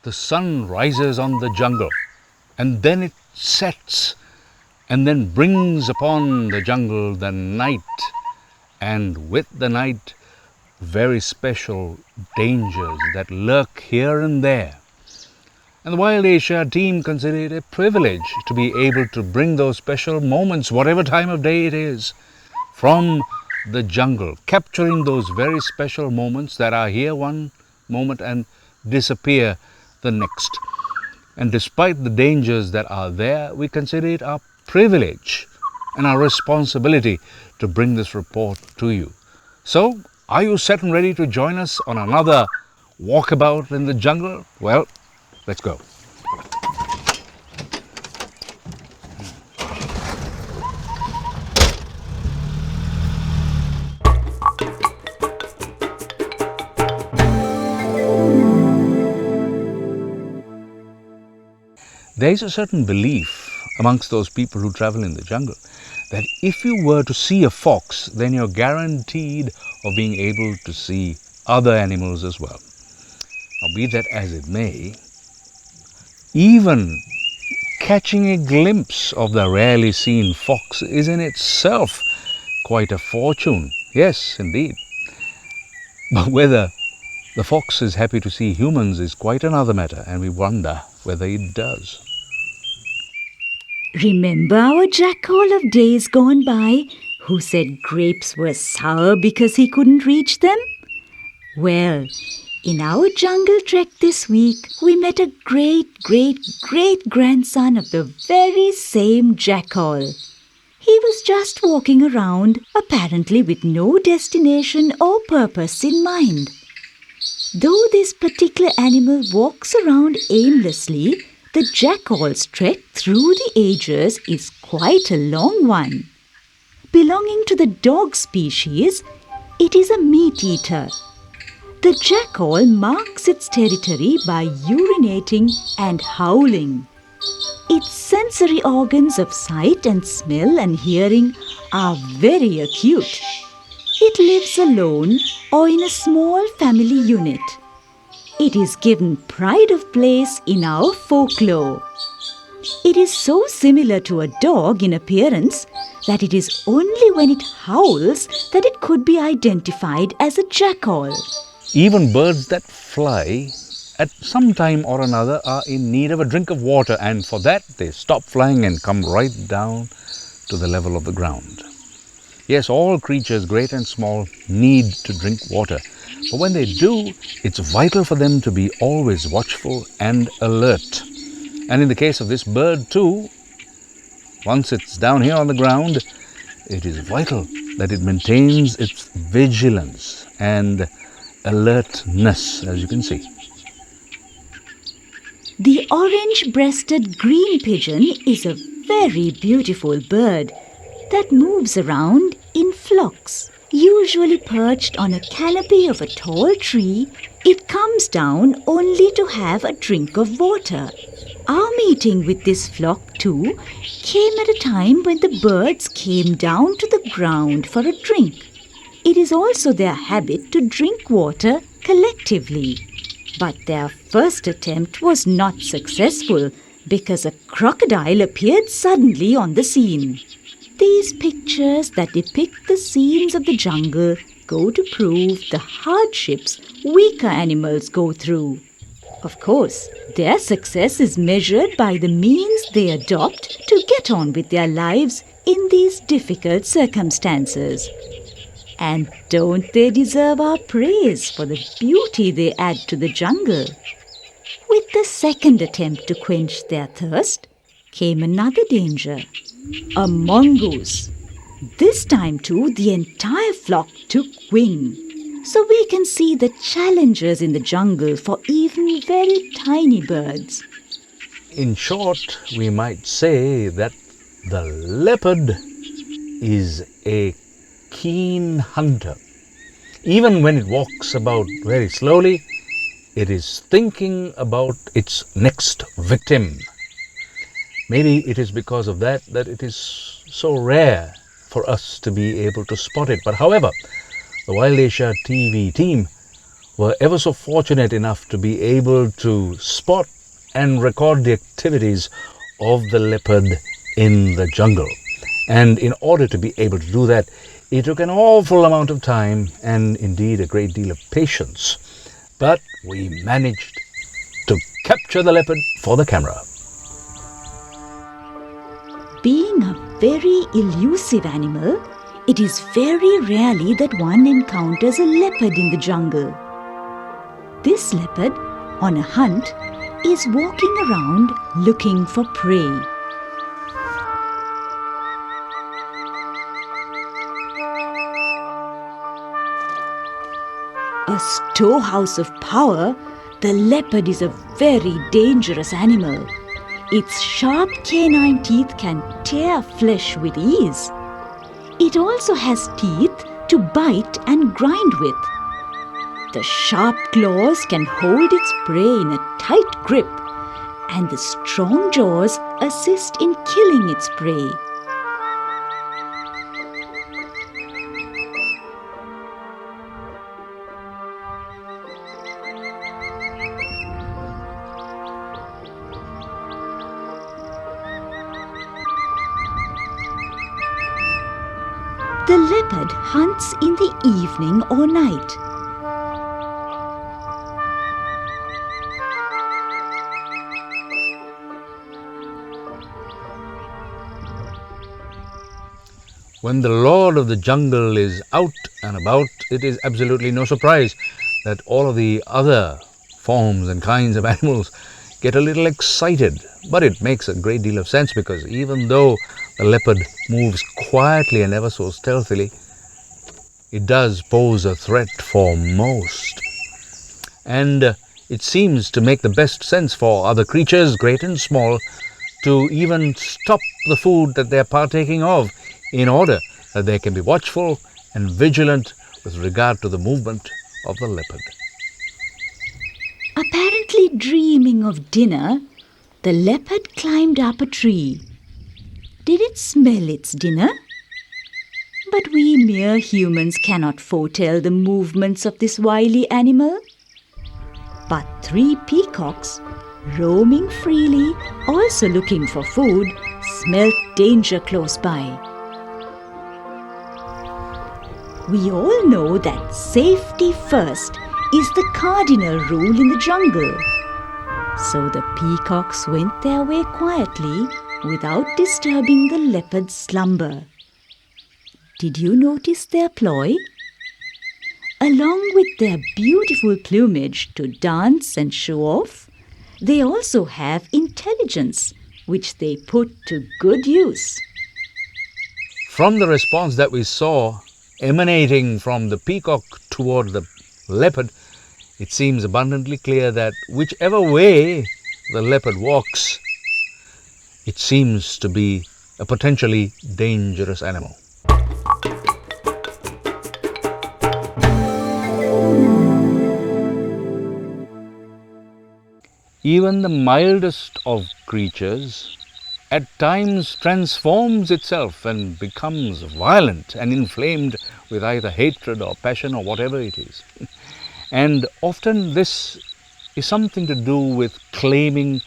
the sun rises on the jungle and then it sets and then brings upon the jungle the night, and with the night very special dangers that lurk here and there. And the Wild Asia team consider it a privilege to be able to bring those special moments, whatever time of day it is, from the jungle, capturing those very special moments that are here one moment and disappear the next. And despite the dangers that are there, we consider it our privilege and our responsibility to bring this report to you. So, are you set and ready to join us on another walkabout in the jungle? Well, let's go. There is a certain belief amongst those people who travel in the jungle that if you were to see a fox, then you're guaranteed of being able to see other animals as well. Now, be that as it may, even catching a glimpse of the rarely seen fox is in itself quite a fortune. Yes, indeed. But whether the fox is happy to see humans is quite another matter, and we wonder whether it does. Remember our jackal of days gone by who said grapes were sour because he couldn't reach them? Well, in our jungle trek this week, we met a great-great-great-grandson of the very same jackal. He was just walking around, apparently with no destination or purpose in mind. Though this particular animal walks around aimlessly, the jackal's trek through the ages is quite a long one. Belonging to the dog species, it is a meat-eater. The jackal marks its territory by urinating and howling. Its sensory organs of sight and smell and hearing are very acute. It lives alone or in a small family unit. It is given pride of place in our folklore. It is so similar to a dog in appearance that it is only when it howls that it could be identified as a jackal. Even birds that fly at some time or another are in need of a drink of water, and for that they stop flying and come right down to the level of the ground. Yes, all creatures, great and small, need to drink water. But when they do, it's vital for them to be always watchful and alert. And in the case of this bird too, once it's down here on the ground, it is vital that it maintains its vigilance and alertness, as you can see. The orange-breasted green pigeon is a very beautiful bird that moves around in flocks. Usually perched on a canopy of a tall tree, it comes down only to have a drink of water. Our meeting with this flock too came at a time when the birds came down to the ground for a drink. It is also their habit to drink water collectively. But their first attempt was not successful because a crocodile appeared suddenly on the scene. These pictures that depict the scenes of the jungle go to prove the hardships weaker animals go through. Of course, their success is measured by the means they adopt to get on with their lives in these difficult circumstances. And don't they deserve our praise for the beauty they add to the jungle? With the second attempt to quench their thirst came another danger. A mongoose. This time too, the entire flock took wing. So we can see the challenges in the jungle for even very tiny birds. In short, we might say that the leopard is a keen hunter. Even when it walks about very slowly, it is thinking about its next victim. Maybe it is because of that it is so rare for us to be able to spot it. But however, the Wild Asia TV team were ever so fortunate enough to be able to spot and record the activities of the leopard in the jungle. And in order to be able to do that, it took an awful amount of time and indeed a great deal of patience. But we managed to capture the leopard for the camera. Being a very elusive animal, it is very rarely that one encounters a leopard in the jungle. This leopard, on a hunt, is walking around looking for prey. A storehouse of power, the leopard is a very dangerous animal. Its sharp canine teeth can tear flesh with ease. It also has teeth to bite and grind with. The sharp claws can hold its prey in a tight grip, and the strong jaws assist in killing its prey. The leopard hunts in the evening or night. When the Lord of the Jungle is out and about, it is absolutely no surprise that all of the other forms and kinds of animals get a little excited. But it makes a great deal of sense, because even though the leopard moves quietly and ever so stealthily, it does pose a threat for most. And it seems to make the best sense for other creatures, great and small, to even stop the food that they're partaking of, in order that they can be watchful and vigilant with regard to the movement of the leopard. Apparently dreaming of dinner, the leopard climbed up a tree. Did it smell its dinner? But we mere humans cannot foretell the movements of this wily animal. But 3 peacocks, roaming freely, also looking for food, smelt danger close by. We all know that safety first is the cardinal rule in the jungle. So the peacocks went their way quietly without disturbing the leopard's slumber. Did you notice their ploy? Along with their beautiful plumage to dance and show off, they also have intelligence, which they put to good use. From the response that we saw emanating from the peacock toward the leopard, it seems abundantly clear that whichever way the leopard walks, it seems to be a potentially dangerous animal. Even the mildest of creatures at times transforms itself and becomes violent and inflamed with either hatred or passion or whatever it is. And often this is something to do with claiming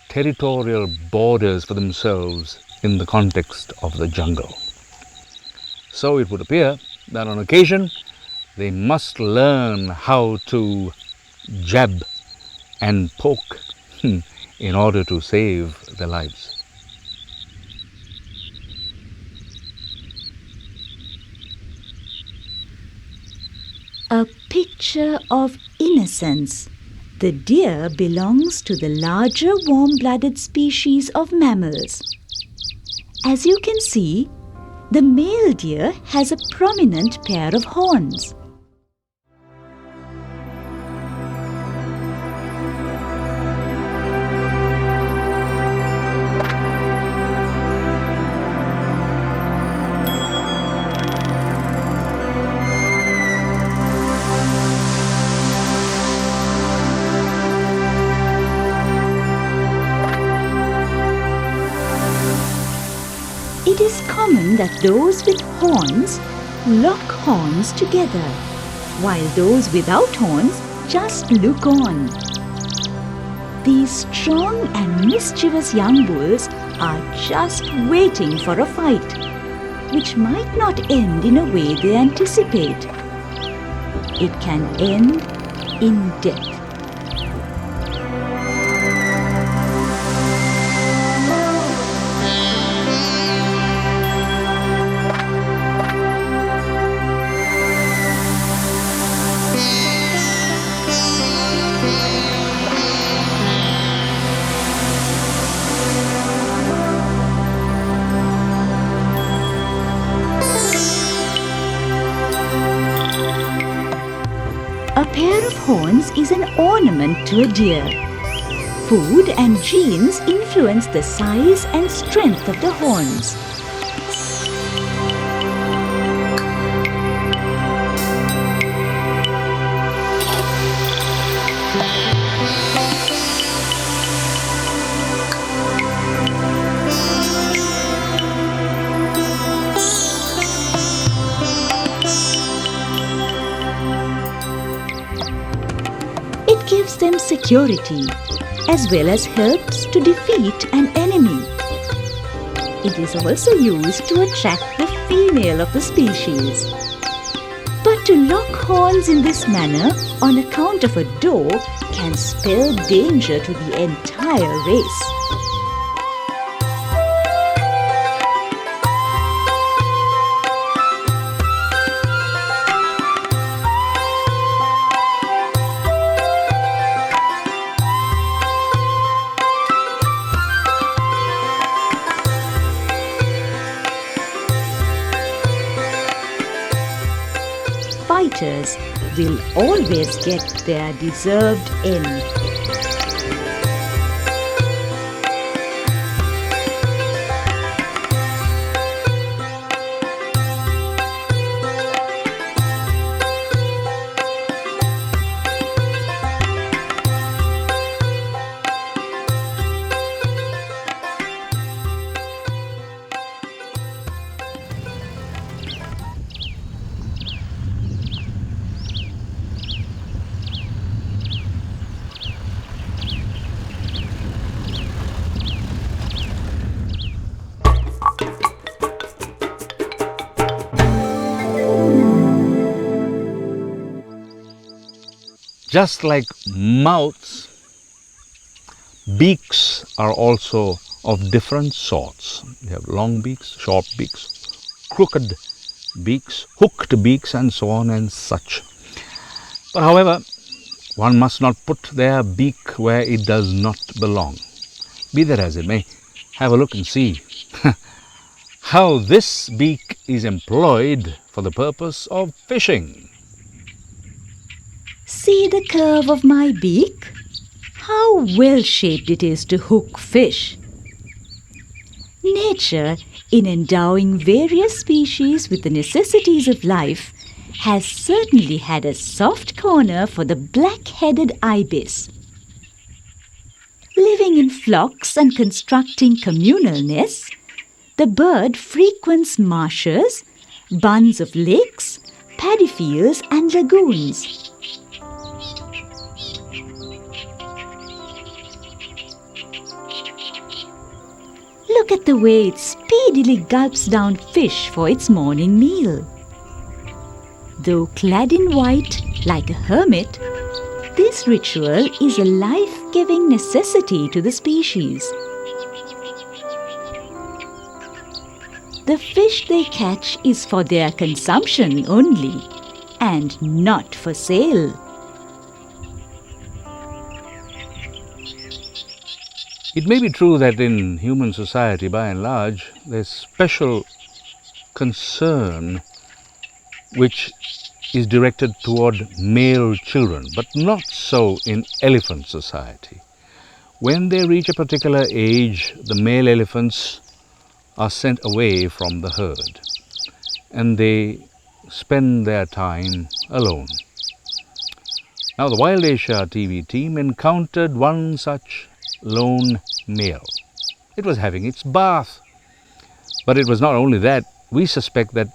territorial borders for themselves in the context of the jungle. So it would appear that on occasion they must learn how to jab and poke in order to save their lives. A picture of innocence. The deer belongs to the larger warm-blooded species of mammals. As you can see, the male deer has a prominent pair of horns. It is common that those with horns lock horns together, while those without horns just look on. These strong and mischievous young bulls are just waiting for a fight, which might not end in a way they anticipate. It can end in death. A pair of horns is an ornament to a deer. Food and genes influence the size and strength of the horns. It gives them security as well as helps to defeat an enemy. It is also used to attract the female of the species. But to lock horns in this manner on account of a doe can spell danger to the entire race. Fighters will always get their deserved end. Just like mouths, beaks are also of different sorts. You have long beaks, short beaks, crooked beaks, hooked beaks, and so on and such. But however, one must not put their beak where it does not belong. Be that as it may, have a look and see how this beak is employed for the purpose of fishing. See the curve of my beak? How well shaped it is to hook fish. Nature, in endowing various species with the necessities of life, has certainly had a soft corner for the black-headed ibis. Living in flocks and constructing communal nests, the bird frequents marshes, bunds of lakes, paddy fields and lagoons. Look at the way it speedily gulps down fish for its morning meal. Though clad in white like a hermit, this ritual is a life-giving necessity to the species. The fish they catch is for their consumption only, and not for sale. It may be true that in human society, by and large, there's special concern which is directed toward male children, but not so in elephant society. When they reach a particular age, the male elephants are sent away from the herd, and they spend their time alone. Now, the Wild Asia TV team encountered one such lone male. It was having its bath. But it was not only that. We suspect that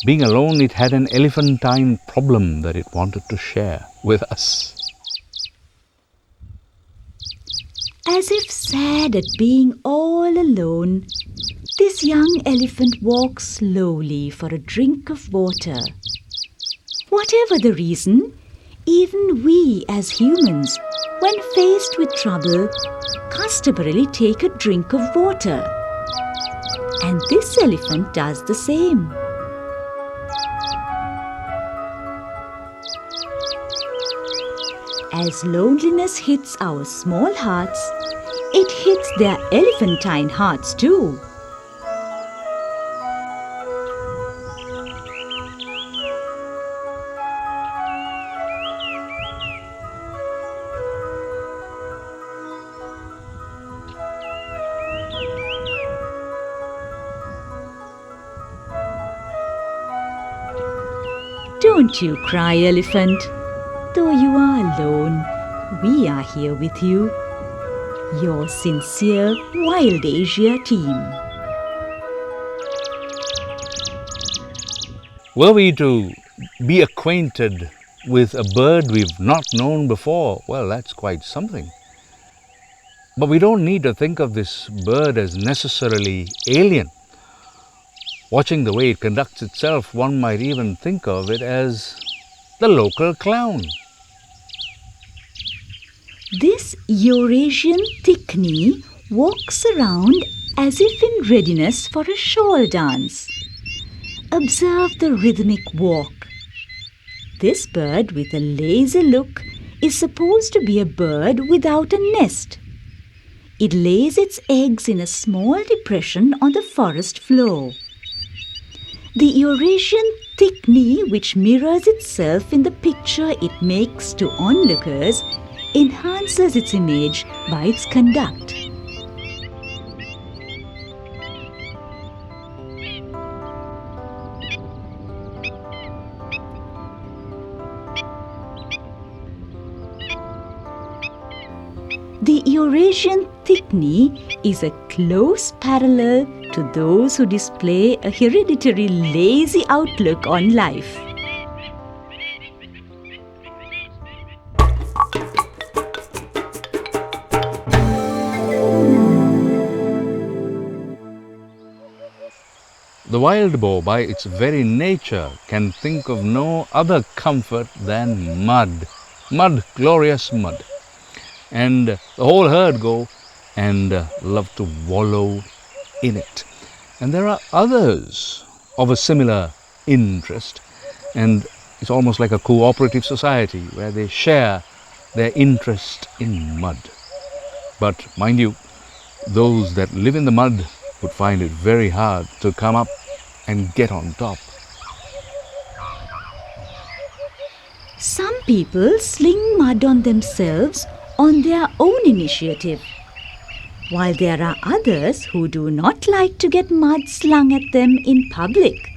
Being alone, it had an elephantine problem that it wanted to share with us. As if sad at being all alone, this young elephant walks slowly for a drink of water. Whatever the reason, even we as humans, when faced with trouble, customarily take a drink of water. And this elephant does the same. As loneliness hits our small hearts, it hits their elephantine hearts too. Don't you cry, elephant. Though you are alone, we are here with you. Your sincere Wild Asia team. Were we to be acquainted with a bird we've not known before, well, that's quite something. But we don't need to think of this bird as necessarily alien. Watching the way it conducts itself, one might even think of it as the local clown. This Eurasian thick-knee walks around as if in readiness for a shawl dance. Observe the rhythmic walk. This bird with a lazy look is supposed to be a bird without a nest. It lays its eggs in a small depression on the forest floor. The Eurasian thick-knee, which mirrors itself in the picture it makes to onlookers, enhances its image by its conduct. The Eurasian thick-knee is a close parallel to those who display a hereditary lazy outlook on life. The wild boar, by its very nature, can think of no other comfort than mud. Mud, glorious mud. And the whole herd go and love to wallow in it. And there are others of a similar interest, and it's almost like a cooperative society where they share their interest in mud. But mind you, those that live in the mud would find it very hard to come up and get on top. Some people sling mud on themselves on their own initiative, while there are others who do not like to get mud slung at them in public.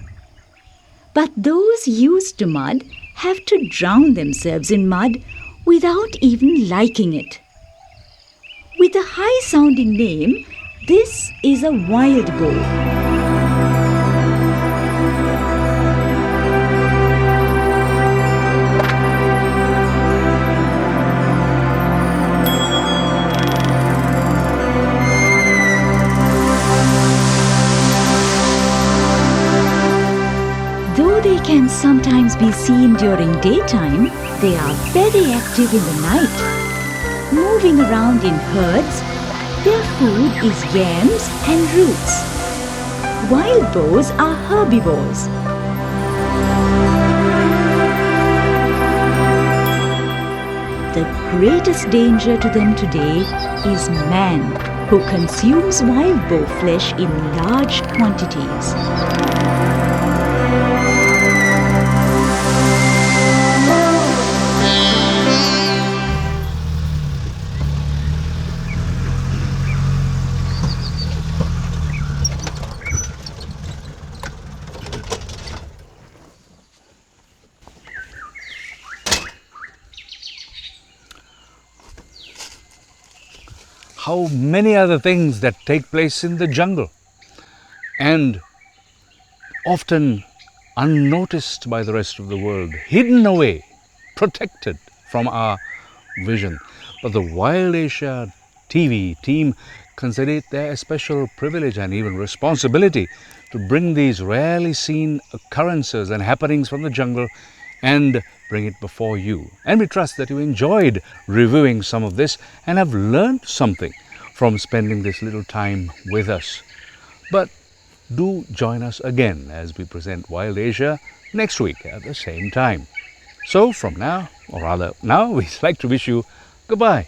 But those used to mud have to drown themselves in mud without even liking it. With a high-sounding name, this is a wild boar. Though they can sometimes be seen during daytime, they are very active in the night. Moving around in herds, their food is yams and roots. Wild boars are herbivores. The greatest danger to them today is man, who consumes wild boar flesh in large quantities. How many other things that take place in the jungle, and often unnoticed by the rest of the world, hidden away, protected from our vision. But the Wild Asia TV team consider it their special privilege and even responsibility to bring these rarely seen occurrences and happenings from the jungle and bring it before you. And we trust that you enjoyed reviewing some of this and have learned something from spending this little time with us. But do join us again as we present Wild Asia next week at the same time. So from now, or rather now, we'd like to wish you goodbye.